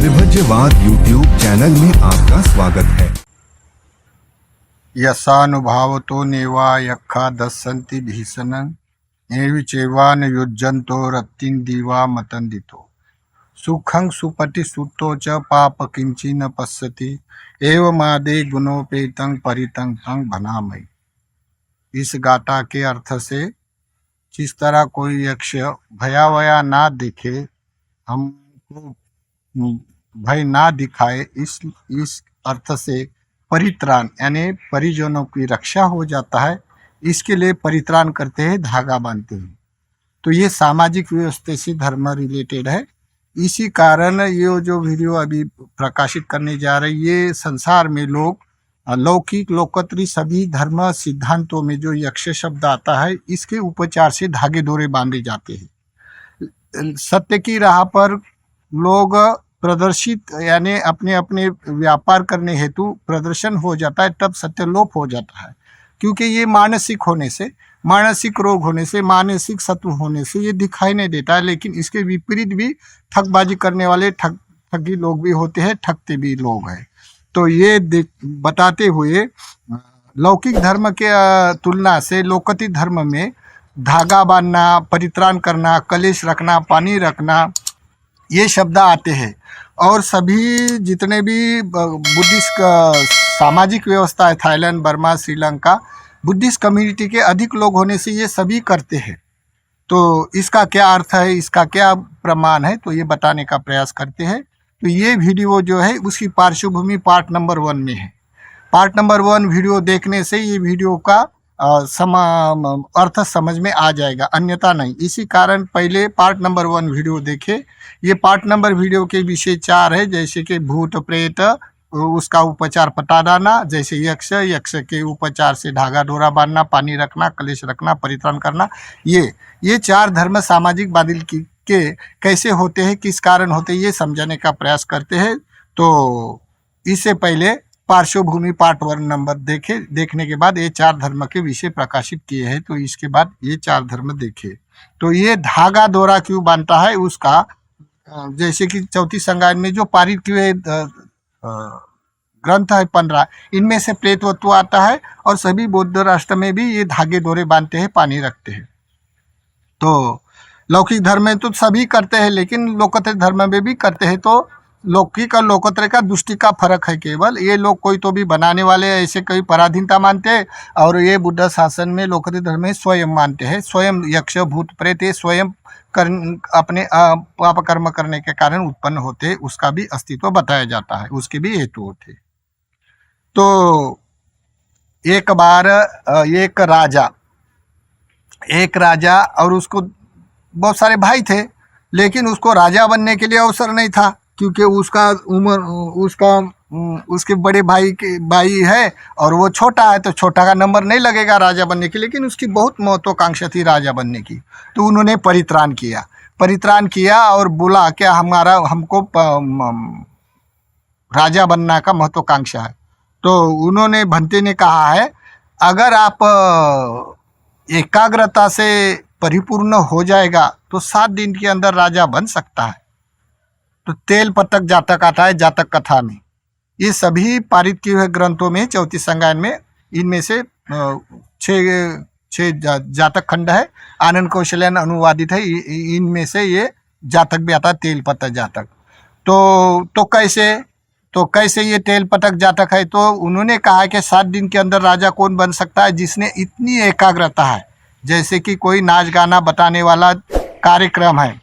विभज्यवाद YouTube channel में आपका स्वागत है। यसानुभावतो नेवा यक्खा दस्सन्ति भीषणं एविचैवान युज्यन्तो रत्तिं दिवा मतन्दितो सुखं सुपति सुतो च पाप किंचि न पश्यति एवमादे गुणोपेतं परितं तं भनामि। इस गाथा के अर्थ से जिस तरह कोई यक्ष भयावया ना दिखे, हमको भय ना दिखाए, इस अर्थ से परित्राण यानी परिजनों की रक्षा हो जाता है। इसके लिए परित्राण करते हैं, धागा बांधते हैं। तो ये सामाजिक व्यवस्था से धर्म रिलेटेड है। इसी कारण ये जो वीडियो अभी प्रकाशित करने जा रही, ये संसार में लोग लौकिक लोकोत्तरी सभी धर्म सिद्धांतों में जो यक्ष शब्द आता है, इसके उपचार से धागे डोरे बांधे जाते हैं। सत्य की राह पर लोग प्रदर्शित यानी अपने अपने व्यापार करने हेतु प्रदर्शन हो जाता है, तब सत्य लोप हो जाता है। क्योंकि ये मानसिक होने से, मानसिक रोग होने से, मानसिक सत्व होने से ये दिखाई नहीं देता है। लेकिन इसके विपरीत भी ठगबाजी करने वाले ठगी लोग भी होते हैं, ठगते भी लोग हैं। तो ये बताते हुए लौकिक धर्म के तुलना से लोकोत्तरी धर्म में धागा बांधना, परित्राण करना, कलेश रखना, पानी रखना, ये शब्द आते हैं। और सभी जितने भी बुद्धिस्ट सामाजिक व्यवस्था है, Thailand, Burma, Sri Lanka, Buddhist community के अधिक लोग होने से ये सभी करते हैं। तो इसका क्या अर्थ है, इसका क्या प्रमाण है, तो ये बताने का प्रयास करते हैं। तो ये वीडियो जो है उसकी पार्श्वभूमि पार्ट नंबर 1 में है। पार्ट नंबर 1 वीडियो देखने से ये वीडियो का अर्थ समझ में आ जाएगा, अन्यथा नहीं। इसी कारण पहले पार्ट नंबर 1 वीडियो देखे। ये पार्ट नंबर वीडियो के विषय 4 है, जैसे कि भूत प्रेत, उसका उपचार पता डालना, जैसे यक्ष के उपचार से धागा डोरा बांधना, पानी रखना, कलेश रखना, परित्राण करना। ये 4 धर्म सामाजिक बादल के कैसे होते हैं, किस कारण होते हैं, ये समझाने का प्रयास करते हैं। तो इससे पहले पार्श्वभूमि पार्ट 1 नंबर देखने के बाद ये 4 धर्म के विषय प्रकाशित किए हैं। तो इसके बाद ये 4 धर्म देखे। तो ये धागा डोरा क्यों बांधता है, उसका जैसे कि चौथी संगायन में जो पारित किए ग्रंथ है 15, इनमें से प्रेतवत्व आता है। और सभी बौद्ध राष्ट्र में भी ये धागे डोरे बांधते हैं, पानी रखते हैं। तो लौकिक धर्म में तो सभी करते हैं, लेकिन लोकोत्तरी धर्म में भी करते हैं। तो लौकिक और लोकोत्तरी का दृष्टि का फर्क है केवल। ये लोग कोई तो भी बनाने वाले ऐसे कोई पराधीनता मानते हैं, और ये बुद्ध शासन में लोकोत्तरी धर्म में स्वयं मानते हैं। स्वयं यक्ष भूत प्रेत ये स्वयं अपने पाप कर्म करने के कारण उत्पन्न होते, उसका भी अस्तित्व बताया जाता है, उसके भी हेतु होते। तो एक बार एक राजा और उसको बहुत सारे भाई थे, लेकिन उसको राजा बनने के लिए अवसर नहीं था, क्योंकि उसके बड़े भाई है और वो छोटा है, तो छोटा का नंबर नहीं लगेगा राजा बनने के लिए। लेकिन उसकी बहुत महत्वाकांक्षा थी राजा बनने की। तो उन्होंने परित्राण किया और बोला क्या हमको राजा बनना का महत्वाकांक्षा है। तो उन्होंने भंते ने कहा है, अगर आप एकाग्रता से परिपूर्ण हो जाएगा तो 7 दिन के अंदर राजा बन सकता है। तो तेल पतक जातक आता है जातक कथा में। ये सभी पारित किए हुए ग्रंथों में, चौथी संगायन में, इनमें से 6 जातक खंड है, आनंद कौशल्यान अनुवादित है। इनमें से ये जातक भी आता है, तेल पतक जातक। तो कैसे ये तेल पतक जातक है? तो उन्होंने कहा कि 7 दिन के अंदर राजा कौन बन सकता है, जिसने इतनी एकाग्रता है। जैसे कि कोई नाच गाना बताने वाला कार्यक्रम है,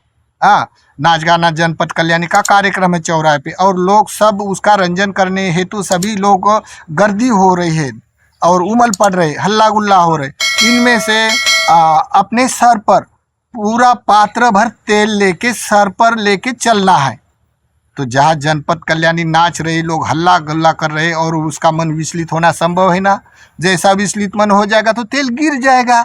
नाच गाना जनपद कल्याणी का कार्यक्रम है चौराहे पे, और लोग सब उसका रंजन करने हेतु सभी लोग गर्दी हो रही है और उमल पड़ रहे, हल्ला गुल्ला हो रहे। इनमें से अपने सर पर पूरा पात्र भर तेल लेके सर पर लेके चलना है। तो जहाँ जनपद कल्याणी नाच रहे, लोग हल्ला गुल्ला कर रहे, और उसका मन विचलित होना संभव है ना। जैसा विचलित मन हो जाएगा तो तेल गिर जाएगा।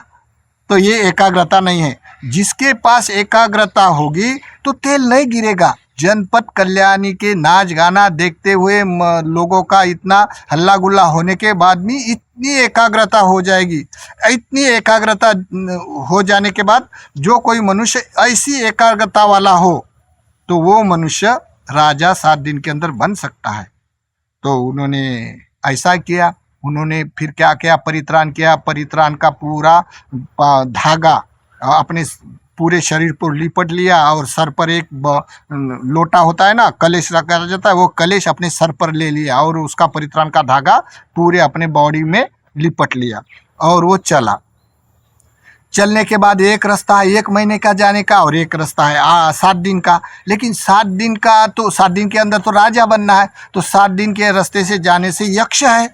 तो ये एकाग्रता नहीं है। जिसके पास एकाग्रता होगी तो तेल नहीं गिरेगा। जनपद कल्याणी के नाच गाना देखते हुए लोगों का इतना हल्ला गुल्ला होने के बाद भी इतनी एकाग्रता हो जाएगी। इतनी एकाग्रता हो जाने के बाद जो कोई मनुष्य ऐसी एकाग्रता वाला हो, तो वो मनुष्य राजा 7 दिन के अंदर बन सकता है। तो उन्होंने ऐसा किया। उन्होंने फिर क्या किया, परित्राण किया। परित्राण का पूरा धागा अपने पूरे शरीर पर लिपट लिया और सर पर एक लोटा होता है ना, कलेश रखा जाता है, वो कलेश अपने सर पर ले लिया और उसका परित्राण का धागा पूरे अपने बॉडी में लिपट लिया और वो चला। चलने के बाद एक रास्ता है 1 महीने का जाने का और एक रास्ता है 7 दिन का। लेकिन 7 दिन का तो 7 दिन के अंदर तो राजा बनना है, तो 7 दिन के रास्ते से जाने से यक्ष है।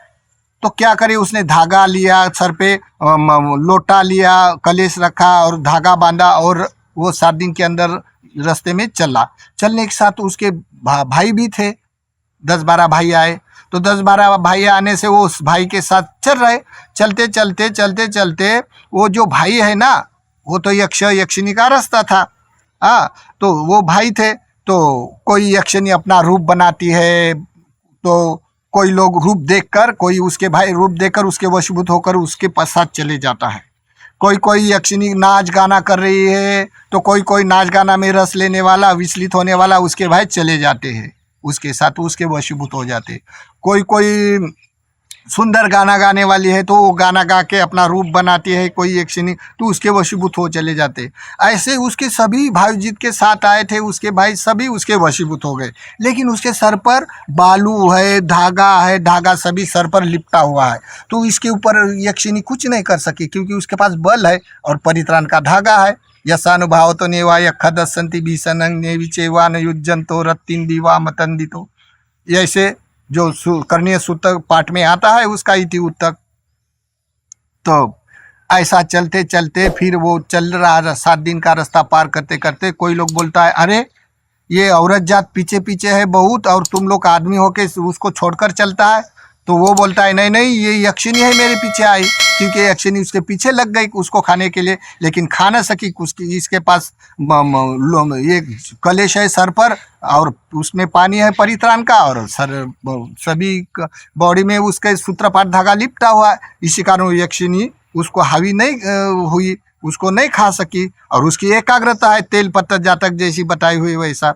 तो क्या करे, उसने धागा लिया, सर पे लोटा लिया, कलेश रखा और धागा बांधा और वो 7 दिन के अंदर रास्ते में चला। चलने के साथ उसके भाई भी थे, 10-12 भाई आए। तो 10-12 भाई आने से वो उस भाई के साथ चल रहे। चलते चलते चलते चलते वो जो भाई है ना, वो तो यक्ष यक्षिनी का रास्ता था। तो वो भाई थे, तो कोई यक्षिनी अपना रूप बनाती है, तो कोई लोग रूप देखकर, कोई उसके भाई रूप देखकर उसके वशीभूत होकर उसके साथ चले जाता है। कोई यक्षिनी नाच गाना कर रही है, तो कोई नाच गाना में रस लेने वाला, विचलित होने वाला उसके भाई चले जाते हैं, उसके साथ उसके वशीभूत हो जाते। कोई सुंदर गाना गाने वाली है, तो वो गाना गा के अपना रूप बनाती है कोई यक्षिनी, तो उसके वशीभूत हो चले जाते। ऐसे उसके सभी भाई जीत के साथ आए थे, उसके भाई सभी उसके वशीभूत हो गए। लेकिन उसके सर पर बालू है, धागा सभी सर पर लिपटा हुआ है, तो इसके ऊपर यक्षिनी कुछ नहीं कर सकी, क्योंकि उसके पास बल है और परित्राण का धागा है। यशानुभाव तो नेवा यक्ष दस्सन्ति भीषणं नेविचैवा न युज्यन्तो रत्तिं दिवा मतन्दितो। ऐसे जो करणीय सूत्र पाठ में आता है उसका इति उत्तक। तो ऐसा चलते चलते फिर वो चल रहा 7 दिन का रास्ता पार करते करते कोई लोग बोलता है, अरे ये औरत जात पीछे पीछे है बहुत और तुम लोग आदमी होके उसको छोड़कर चलता है। तो वो बोलता है, नहीं ये यक्षिनी है मेरे पीछे आई, क्योंकि यक्षिनी उसके पीछे लग गई उसको खाने के लिए, लेकिन खा ना सकी। इसके पास ये कलेश है सर पर और उसमें पानी है परित्राण का और सभी बॉडी में उसके सूत्रपात धागा लिपटा हुआ है। इसी कारण यक्षिनी उसको हावी नहीं हुई, उसको नहीं खा सकी और उसकी एकाग्रता है तेल पत्ता जातक जैसी बताई हुई वैसा।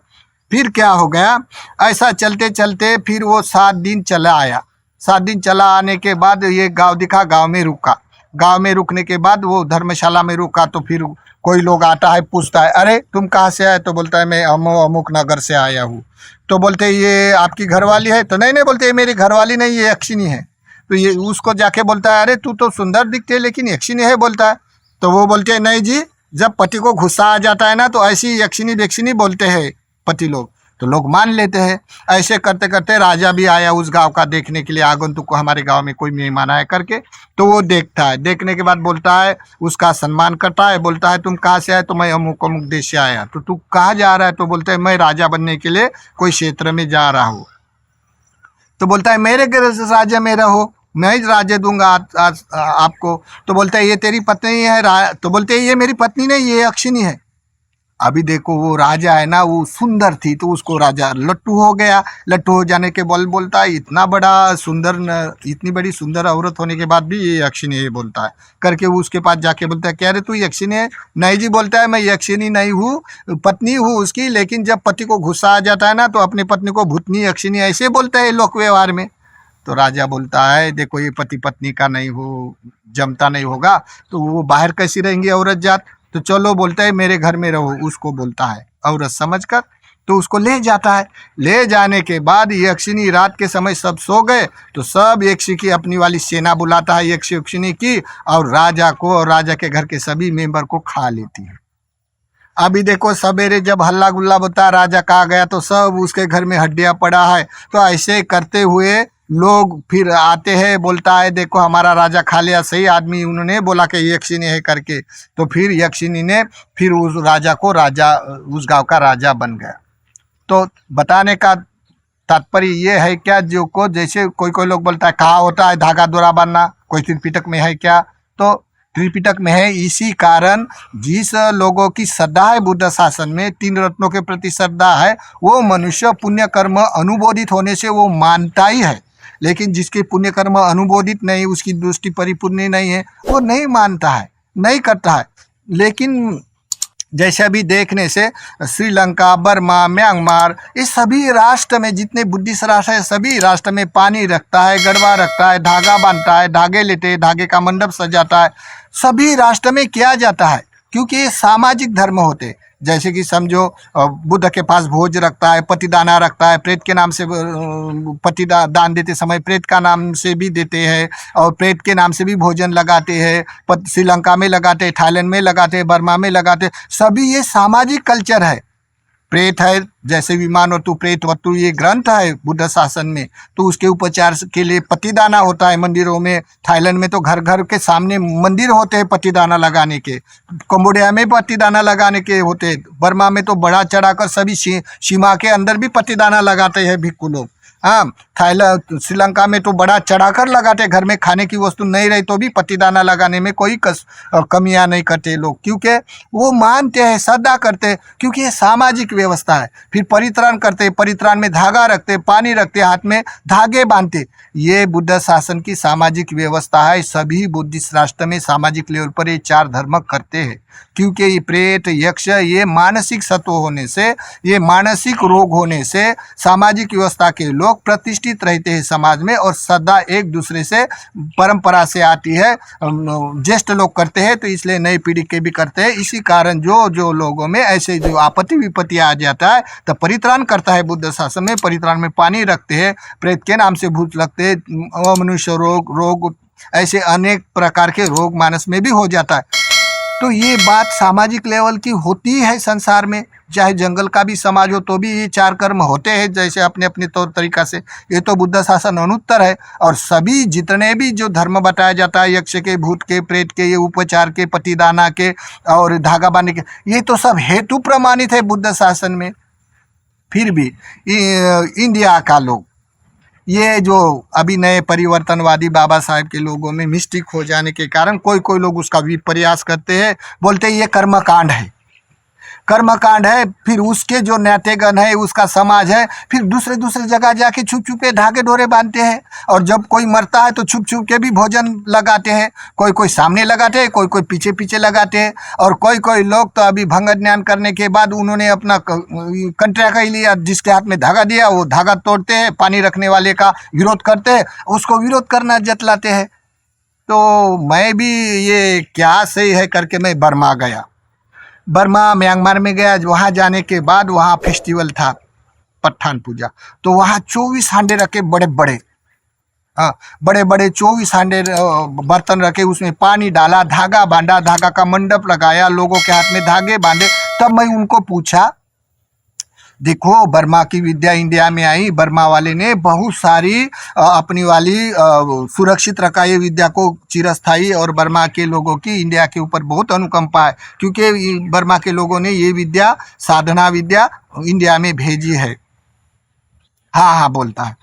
फिर क्या हो गया, ऐसा चलते चलते फिर वो 7 दिन चला आया। 7 दिन चला आने के बाद ये गांव दिखा, गांव में रुका। गांव में रुकने के बाद वो धर्मशाला में रुका। तो फिर कोई लोग आता है, पूछता है, अरे तुम कहाँ से आए? तो बोलता है मैं अमुक नगर से आया हूँ। तो बोलते ये आपकी घरवाली है? तो नहीं बोलते ये मेरी घरवाली नहीं, ये यक्षिनी है। तो ये उसको जाके बोलता है, अरे तू तो सुंदर दिखते है लेकिन यक्षिनी है बोलता है। तो वो बोलते हैं, नहीं जी, जब पति को गुस्सा आ जाता है ना तो ऐसी यक्षिनी वेक्षिनी बोलते हैं पति लोग। तो लोग मान लेते हैं। ऐसे करते करते राजा भी आया उस गांव का देखने के लिए, आगंतुक को हमारे गांव में कोई मेहमान आया करके। तो वो देखता है, देखने के बाद बोलता है, उसका सम्मान करता है, बोलता है तुम कहाँ से आए? तो मैं अमुक अमुक देश से आया। तो तू कहाँ जा रहा है? तो बोलता है मैं राजा बनने के लिए कोई क्षेत्र में जा रहा हूँ। तो बोलता है मेरे राज्य में रहो, मैं ही राज्य दूंगा आपको। तो बोलता है ये तेरी पत्नी है? तो बोलते हैं ये मेरी पत्नी नहीं, ये यक्षिनी है। अभी देखो वो राजा है ना, वो सुंदर थी तो उसको राजा लट्टू हो गया। लट्टू हो जाने के बोलता है इतना बड़ा सुंदर, इतनी बड़ी सुंदर औरत होने के बाद भी ये यक्षिनी है बोलता है करके। वो उसके पास जाके बोलता है, क्या रे तू यक्षिनी है? नहीं जी बोलता है, मैं यक्षिनी नहीं हूँ, पत्नी हूँ उसकी, लेकिन जब पति को गुस्सा आ जाता है ना तो अपनी पत्नी को भूतनी यक्षिनी ऐसे बोलता है लोक व्यवहार में। तो राजा बोलता है देखो ये पति पत्नी का नहीं हो, जमता नहीं होगा, तो वो बाहर कैसी रहेंगी औरत जात? तो चलो बोलता है मेरे घर में रहो, उसको बोलता है औरत समझकर। तो उसको ले जाता है। ले जाने के बाद यक्षिनी रात के समय सब सो गए तो सब यक्षी की अपनी वाली सेना बुलाता है यक्षिनी की, और राजा को और राजा के घर के सभी मेंबर को खा लेती है। अभी देखो सवेरे जब हल्ला गुल्ला होता राजा कहा गया तो सब उसके घर में हड्डियां पड़ा है। तो ऐसे करते हुए लोग फिर आते हैं, बोलता है देखो हमारा राजा खा लिया, सही आदमी उन्होंने बोला कि यक्षिनी है करके। तो फिर यक्षिनी ने फिर उस राजा को उस गांव का राजा बन गया। तो बताने का तात्पर्य ये है क्या, जो को जैसे कोई लोग बोलता है कहाँ होता है धागा दोरा बांधना, कोई त्रिपिटक में है क्या? तो त्रिपिटक में है। इसी कारण जिस लोगों की श्रद्धा है बुद्ध शासन में, 3 रत्नों के प्रति श्रद्धा है, वो मनुष्य पुण्य कर्म अनुमोदित होने से वो मानता ही है। लेकिन जिसके पुण्य कर्म अनुमोदित नहीं, उसकी दृष्टि परिपूर्ण नहीं है, वो नहीं मानता है, नहीं करता है। लेकिन जैसे अभी देखने से श्रीलंका, बर्मा, म्यांमार, ये सभी राष्ट्र में जितने बुद्धिस्ट राष्ट्र है सभी राष्ट्र में पानी रखता है, गरबा रखता है, धागा बांधता है, धागे लेते हैं, धागे का मंडप सजाता है, सभी राष्ट्र में किया जाता है क्योंकि ये सामाजिक धर्म होते हैं। जैसे कि समझो बुद्ध के पास भोज रखता है, पतिदाना रखता है, प्रेत के नाम से दान देते समय प्रेत का नाम से भी देते हैं और प्रेत के नाम से भी भोजन लगाते हैं। श्रीलंका में लगाते हैं, थाईलैंड में लगाते हैं, बर्मा में लगाते हैं, सभी ये सामाजिक कल्चर है। प्रेत है, जैसे विमान और तू प्रेत वस्तु, ये ग्रंथ है बुद्ध शासन में, तो उसके उपचार के लिए पतिदाना होता है मंदिरों में। थाईलैंड में तो घर घर के सामने मंदिर होते हैं पतिदाना लगाने के, कंबोडिया में पतिदाना लगाने के होते हैं, बर्मा में तो बड़ा चढ़ाकर सभी सीमा के अंदर भी पतिदाना लगाते हैं भिक्खु लोग। हाँ, थाईलैंड, श्रीलंका में तो बड़ा चढ़ाकर लगाते, घर में खाने की वस्तु नहीं रही तो भी पतिदाना लगाने में कोई कमियां नहीं करते लोग, क्योंकि वो मानते हैं, श्रद्धा करते हैं, क्योंकि ये सामाजिक व्यवस्था है। फिर परित्राण करते, परित्राण में धागा रखते, पानी रखते, हाथ में धागे बांधते, ये बुद्ध शासन की सामाजिक व्यवस्था है। सभी बुद्धिस्ट राष्ट्र में सामाजिक लेवल पर ये 4 धर्म करते हैं, क्योंकि ये प्रेत, यक्ष, ये मानसिक सत्व होने से, ये मानसिक रोग होने से सामाजिक व्यवस्था के लोग प्रतिष्ठित रहते हैं समाज में, और श्रद्धा एक दूसरे से परंपरा से आती है। ज्येष्ठ लोग करते हैं तो इसलिए नई पीढ़ी के भी करते हैं। इसी कारण जो लोगों में ऐसे जो आपत्ति विपत्ति आ जाता है तो परित्राण करता है बुद्ध शासन में। परित्राण में पानी रखते हैं, प्रेत के नाम से भूत लगते हैं, मनुष्य रोग ऐसे अनेक प्रकार के रोग मानस में भी हो जाता है। तो ये बात सामाजिक लेवल की होती है संसार में, चाहे जंगल का भी समाज हो तो भी ये 4 कर्म होते हैं, जैसे अपने अपने तौर तरीका से। ये तो बुद्ध शासन अनुत्तर है। और सभी जितने भी जो धर्म बताया जाता है, यक्ष के, भूत के, प्रेत के, ये उपचार के, पतिदाना के और धागा बांधने के, ये तो सब हेतु प्रमाणित है बुद्ध शासन में। फिर भी इंडिया का लोग, ये जो अभी नए परिवर्तनवादी बाबा साहेब के लोगों में मिस्टिक हो जाने के कारण कोई लोग उसका भी प्रयास करते हैं, बोलते हैं ये कर्मकांड है, कर्मकांड है। फिर उसके जो न्यातेगण है, उसका समाज है, फिर दूसरे जगह जाके छुप छुप के धागे डोरे बांधते हैं, और जब कोई मरता है तो छुप छुप के भी भोजन लगाते हैं। कोई सामने लगाते हैं, कोई पीछे लगाते हैं। और कोई लोग तो अभी भंग ज्ञान करने के बाद उन्होंने अपना कंट्रा का ही लिया, जिसके हाथ में धागा दिया वो धागा तोड़ते हैं, पानी रखने वाले का विरोध करते हैं, उसको विरोध करना जतलाते हैं। तो मैं भी ये क्या सही है करके मैं बर्मा गया, बर्मा म्यांमार में गया। वहाँ जाने के बाद वहाँ फेस्टिवल था पठान पूजा, तो वहाँ 24 हांडे रखे, बड़े बड़े, हाँ बड़े बड़े 24 हांडे बर्तन रखे, उसमें पानी डाला, धागा बांधा, धागा का मंडप लगाया, लोगों के हाथ में धागे बांधे। तब मैं उनको पूछा, देखो बर्मा की विद्या इंडिया में आई, बर्मा वाले ने बहुत सारी अपनी वाली सुरक्षित रखा ये विद्या को चिरस्थायी, और बर्मा के लोगों की इंडिया के ऊपर बहुत अनुकंपा है, क्योंकि बर्मा के लोगों ने ये विद्या, साधना विद्या इंडिया में भेजी है। हाँ बोलता है।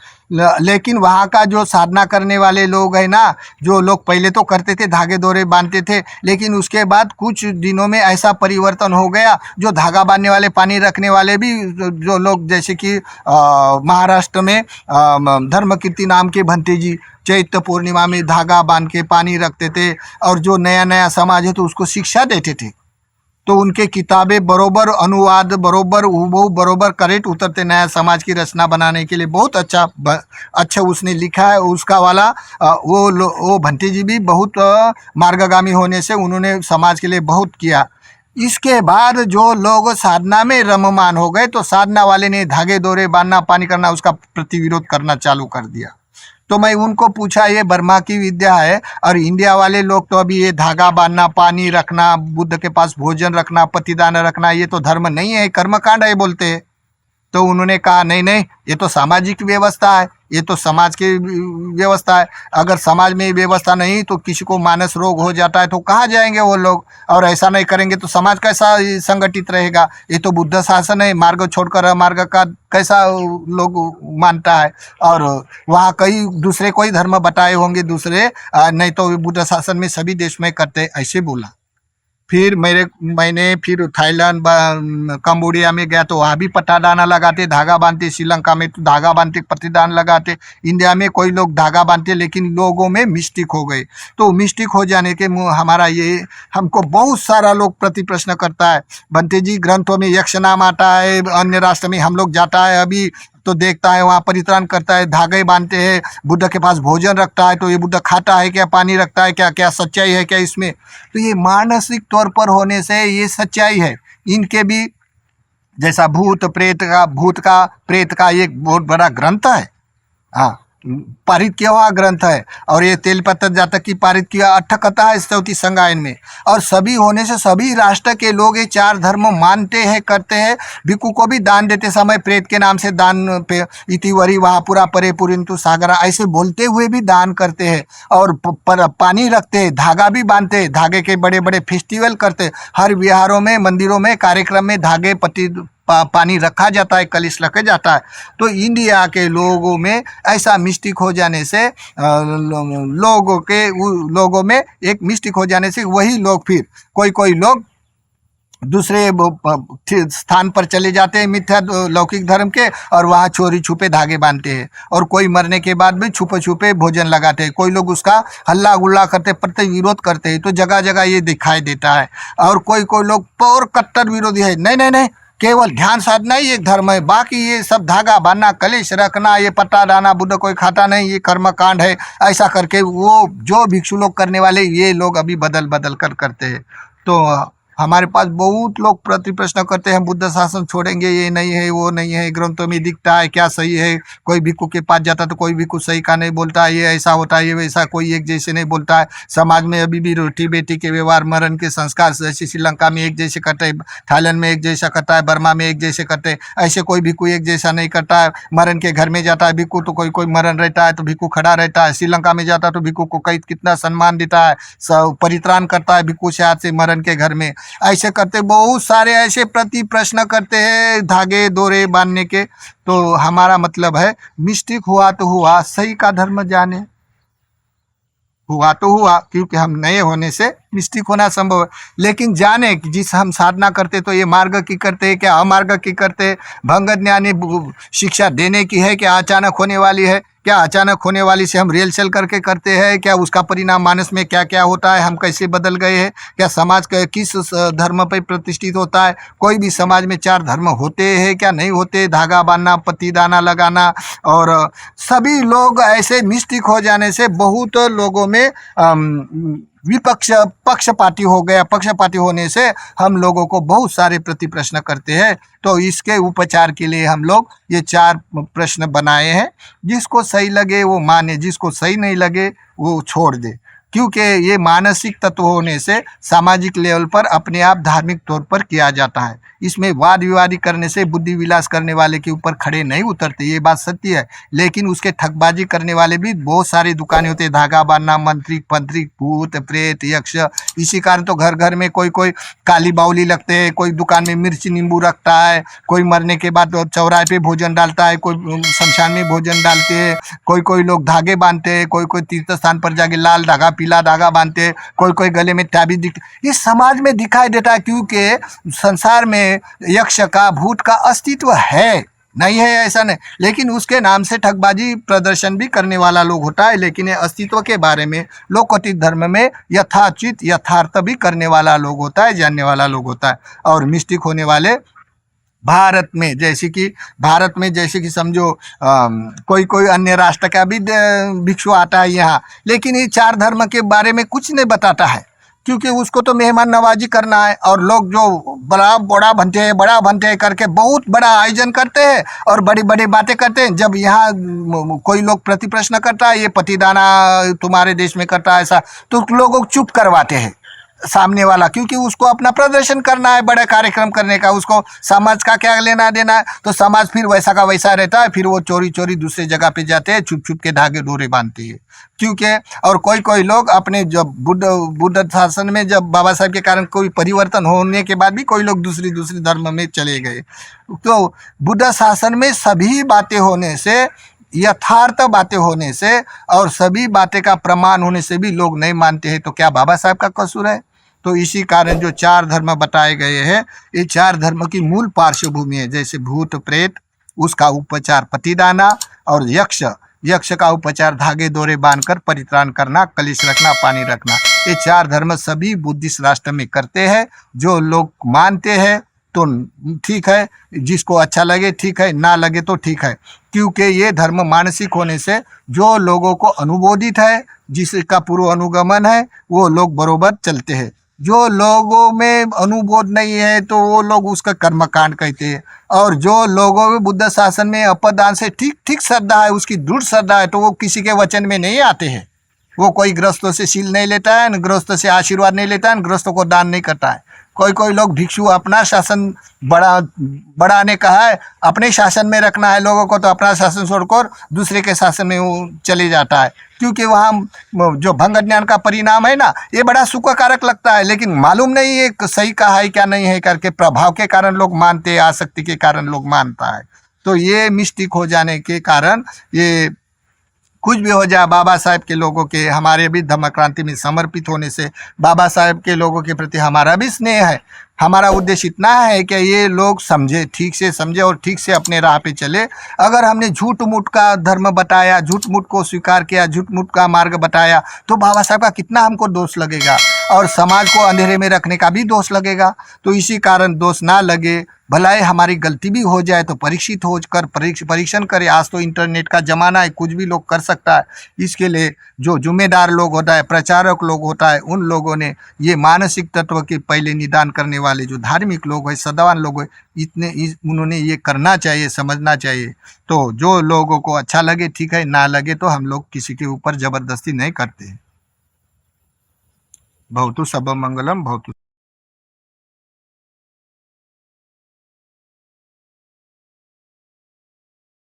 लेकिन वहाँ का जो साधना करने वाले लोग हैं ना, जो लोग पहले तो करते थे, धागे डोरे बांधते थे, लेकिन उसके बाद कुछ दिनों में ऐसा परिवर्तन हो गया, जो धागा बांधने वाले, पानी रखने वाले भी जो लोग, जैसे कि महाराष्ट्र में धर्मकीर्ति नाम के भंते जी चैत्र पूर्णिमा में धागा बांध के पानी रखते थे, और जो नया समाज है तो उसको शिक्षा देते थे। तो उनके किताबें बरोबर अनुवाद, बरोबर हूबहू बरोबर करेक्ट उतरते, नया समाज की रचना बनाने के लिए बहुत अच्छा उसने लिखा है। उसका वाला वो भंते जी भी बहुत मार्गगामी होने से उन्होंने समाज के लिए बहुत किया। इसके बाद जो लोग साधना में रममान हो गए, तो साधना वाले ने धागे डोरे बांधना, पानी करना, उसका प्रतिविरोध करना चालू कर दिया। तो मैं उनको पूछा, ये बर्मा की विद्या है, और इंडिया वाले लोग तो अभी ये धागा बांधना, पानी रखना, बुद्ध के पास भोजन रखना, पतिदान रखना, ये तो धर्म नहीं है, कर्मकांड है बोलते हैं। तो उन्होंने कहा नहीं, ये तो सामाजिक व्यवस्था है, ये तो समाज की व्यवस्था है। अगर समाज में व्यवस्था नहीं तो किसी को मानस रोग हो जाता है तो कहाँ जाएंगे वो लोग, और ऐसा नहीं करेंगे तो समाज कैसा संगठित रहेगा। ये तो बुद्ध शासन है, मार्ग छोड़कर अमार्ग का कैसा लोग मानता है। और वहाँ कई दूसरे कोई धर्म बताए होंगे दूसरे, नहीं तो बुद्ध शासन में सभी देश में करते, ऐसे बोला। फिर मैंने फिर थाईलैंड कंबोडिया में गया तो वहाँ भी पट्टादाना लगाते, धागा बांधते। श्रीलंका में तो धागा बांधते, पट्टीदान लगाते। इंडिया में कोई लोग धागा बांधते, लेकिन लोगों में मिस्टेक हो गए। तो मिस्टेक हो जाने के हमारा ये हमको बहुत सारा लोग प्रति प्रश्न करता है, बनते जी ग्रंथों में यक्ष नाम आता है, अन्य राष्ट्र में हम लोग जाता है अभी तो देखता है वहाँ परित्राण करता है, धागे बांधते हैं, बुद्ध के पास भोजन रखता है, तो ये बुद्ध खाता है क्या, पानी रखता है क्या, क्या सच्चाई है क्या इसमें? तो ये मानसिक तौर पर होने से ये सच्चाई है। इनके भी जैसा भूत का प्रेत का एक बहुत बड़ा ग्रंथ है, हाँ, पारित किया हुआ ग्रंथ है। और ये तेलपत्र जातक की पारित किया अट्ठकथा है चौथी संगायन में। और सभी होने से सभी राष्ट्र के लोग ये चार धर्म मानते हैं, करते हैं। भिक्खु को भी दान देते समय प्रेत के नाम से दान पे इतिवरी वहाँ पूरा परे पुरिंतु सागरा ऐसे बोलते हुए भी दान करते हैं। और पानी रखते हैं, धागा भी बांधते हैं, धागे के बड़े बड़े फेस्टिवल करते हैं। हर विहारों में, मंदिरों में, कार्यक्रम में धागे पानी रखा जाता है, कलश रखा जाता है। तो इंडिया के लोगों में ऐसा मिस्टेक हो जाने से लोगों में एक मिस्टेक हो जाने से वही लोग फिर कोई लोग दूसरे स्थान पर चले जाते हैं मिथ्या लौकिक धर्म के, और वहाँ चोरी छुपे धागे बांधते हैं। और कोई मरने के बाद भी छुपे छुपे भोजन लगाते हैं। कोई लोग उसका हल्ला गुल्ला करते, प्रति विरोध करते हैं। तो जगह जगह ये दिखाई देता है। और कोई लोग और कट्टर विरोधी है, नहीं, केवल ध्यान साधना ही एक धर्म है, बाकी ये सब धागा बांधना, कलेश रखना, ये पट्टा डालना, बुद्ध कोई खाता नहीं, ये कर्म कांड है, ऐसा करके वो जो भिक्षु लोग करने वाले ये लोग अभी बदल बदल कर करते हैं। तो हमारे पास बहुत लोग प्रति प्रश्न करते हैं, बुद्ध शासन छोड़ेंगे, ये नहीं है, वो नहीं है, ग्रंथों में दिखता है, क्या सही है? कोई भिक्खु के पास जाता तो कोई भिक्खु सही का नहीं बोलता है, ये ऐसा होता है, ये वैसा, कोई एक जैसे नहीं बोलता है। समाज में अभी भी रोटी बेटी के व्यवहार, मरण के संस्कार जैसे श्रीलंका में एक जैसे करते हैं, थाईलैंड में एक जैसा करता है, बर्मा में एक जैसे करते हैं, ऐसे कोई भिक्खु एक जैसा नहीं करता है। मरण के घर में जाता है भिक्खु तो कोई मरण रहता है तो भिक्खु खड़ा रहता है। श्रीलंका में जाता है तो भिक्खु को कई कितना सम्मान देता है, परित्राण करता है भिक्खु से हाथ से मरण के घर में। ऐसे करते बहुत सारे ऐसे प्रति प्रश्न करते हैं धागे डोरे बांधने के। तो हमारा मतलब है मिस्टेक हुआ तो हुआ, सही का धर्म जाने, हुआ तो हुआ, क्योंकि हम नए होने से मिस्टेक होना संभव है। लेकिन जाने कि जिस हम साधना करते तो ये मार्ग की करते हैं क्या अमार्ग की करते हैं? भंग ज्ञानी शिक्षा देने की है क्या अचानक होने वाली है? क्या अचानक होने वाली से हम रेल चल करके करते हैं क्या? उसका परिणाम मानस में क्या क्या होता है, हम कैसे बदल गए हैं? क्या समाज का किस धर्म पर प्रतिष्ठित होता है? कोई भी समाज में चार धर्म होते हैं क्या नहीं होते? धागा बांधना, पतिदाना लगाना, और सभी लोग ऐसे मिस्टेक हो जाने से बहुत लोगों में पक्षपाती हो गया। पक्षपाती होने से हम लोगों को बहुत सारे प्रति प्रश्न करते हैं। तो इसके उपचार के लिए हम लोग ये चार प्रश्न बनाए हैं। जिसको सही लगे वो माने, जिसको सही नहीं लगे वो छोड़ दे। क्योंकि ये मानसिक तत्व होने से सामाजिक लेवल पर अपने आप धार्मिक तौर पर किया जाता है। इसमें वाद विवादी करने से बुद्धि विलास करने वाले के ऊपर खड़े नहीं उतरते, ये बात सत्य है। लेकिन उसके ठगबाजी करने वाले भी बहुत सारी दुकानें होती है, धागा बांधना, मंत्रिक पंत्रिक, भूत प्रेत यक्ष। इसी कारण तो घर घर में कोई काली बाउली लगते हैं, कोई दुकान में मिर्च नींबू रखता है, कोई मरने के बाद चौराहे पे भोजन डालता है, कोई शमशान में भोजन डालते हैं, कोई लोग धागे बांधते हैं, कोई तीर्थ स्थान पर जाके लाल धागा पीला धागा बांधते हैं, कोई गले में ताबीज दिखते। ये समाज में दिखाई देता है, क्योंकि संसार में यक्ष का भूत का अस्तित्व है, नहीं है ऐसा नहीं, लेकिन उसके नाम से ठगबाजी प्रदर्शन भी करने वाला लोग होता है। लेकिन ये अस्तित्व के बारे में लोककथित धर्म में यथाचित यथार्थ भी करने वाला लोग होता है, जानने वाला लोग होता है। और मिस्टेक होने वाले भारत में जैसे कि समझो कोई अन्य राष्ट्र का भी भिक्षु आता है यहाँ, लेकिन ये चार धर्म के बारे में कुछ नहीं बताता है, क्योंकि उसको तो मेहमान नवाजी करना है। और लोग जो बड़ा बनते हैं करके बहुत बड़ा आयोजन करते हैं और बड़ी बड़ी बातें करते हैं। जब यहाँ कोई लोग प्रति प्रश्न करता है, ये पतिदाना तुम्हारे देश में करता है ऐसा, तो लोगों को चुप करवाते हैं सामने वाला, क्योंकि उसको अपना प्रदर्शन करना है, बड़ा कार्यक्रम करने का, उसको समाज का क्या लेना देना है। तो समाज फिर वैसा का वैसा रहता है, फिर वो चोरी दूसरे जगह पे जाते हैं, छुप के धागे डोरे बांधते हैं। क्योंकि और कोई लोग अपने जब बुद्ध शासन में जब बाबा साहब के कारण कोई परिवर्तन होने के बाद भी कोई लोग दूसरी धर्म में चले गए। तो बुद्ध शासन में सभी बातें होने से, यथार्थ बातें होने से और सभी बातें का प्रमाण होने से भी लोग नहीं मानते हैं। तो क्या बाबा साहब का कसूर है? तो इसी कारण जो 4 धर्म बताए गए हैं, ये 4 धर्म की मूल पार्श्वभूमि है। जैसे भूत प्रेत, उसका उपचार पतिदाना, और यक्ष का उपचार धागे डोरे बांधकर परित्राण करना, कलश रखना, पानी रखना। ये 4 धर्म सभी बुद्धिस्ट राष्ट्र में करते हैं। जो लोग मानते हैं तो ठीक है, जिसको अच्छा लगे ठीक है, ना लगे तो ठीक है, क्योंकि ये धर्म मानसिक होने से जो लोगों को अनुबोधित है, जिसका पूर्व अनुगमन है, वो लोग बरोबर चलते हैं। जो लोगों में अनुबोध नहीं है तो वो लोग उसका कर्मकांड कहते हैं। और जो लोगों में बुद्ध शासन में अपदान से ठीक ठीक श्रद्धा है, उसकी दृढ़ श्रद्धा है, तो वो किसी के वचन में नहीं आते हैं। वो कोई गृहस्थों से शील नहीं लेता है, न गृहस्थों से आशीर्वाद नहीं लेता है, न गृहस्थों को दान नहीं करता है। कोई लोग भिक्षु अपना शासन बढ़ाने का है, अपने शासन में रखना है लोगों को, तो अपना शासन छोड़कर दूसरे के शासन में वो चले जाता है, क्योंकि वहाँ जो भंग ज्ञान का परिणाम है ना, ये बड़ा सुखकारक लगता है, लेकिन मालूम नहीं है सही कहा है क्या नहीं है करके। प्रभाव के कारण लोग मानते हैं, आसक्ति के कारण लोग मानता है। तो ये मिस्टेक हो जाने के कारण ये कुछ भी हो जाए, बाबा साहेब के लोगों के, हमारे भी धम्म क्रांति में समर्पित होने से बाबा साहेब के लोगों के प्रति हमारा भी स्नेह है। हमारा उद्देश्य इतना है कि ये लोग समझे, ठीक से समझे और ठीक से अपने राह पे चले। अगर हमने झूठ मूठ का धर्म बताया, झूठ मूठ को स्वीकार किया, झूठ मूठ का मार्ग बताया, तो बाबा साहब का कितना हमको दोष लगेगा, और समाज को अंधेरे में रखने का भी दोष लगेगा। तो इसी कारण दोष ना लगे, भलाई हमारी गलती भी हो जाए तो परीक्षित होकर परीक्षण करें। आज तो इंटरनेट का ज़माना है, कुछ भी लोग कर सकता है। इसके लिए जो जिम्मेदार लोग होता है, प्रचारक लोग होता है, उन लोगों ने ये मानसिक तत्व के पहले निदान करने वाले जो धार्मिक लोग हैं, सद्भावन लोग हैं, उन्होंने ये करना चाहिए, समझना चाहिए। तो जो लोगों को अच्छा लगे ठीक है, ना लगे तो हम लोग किसी के ऊपर ज़बरदस्ती नहीं करते। भवतु सब मंगलम भवतु।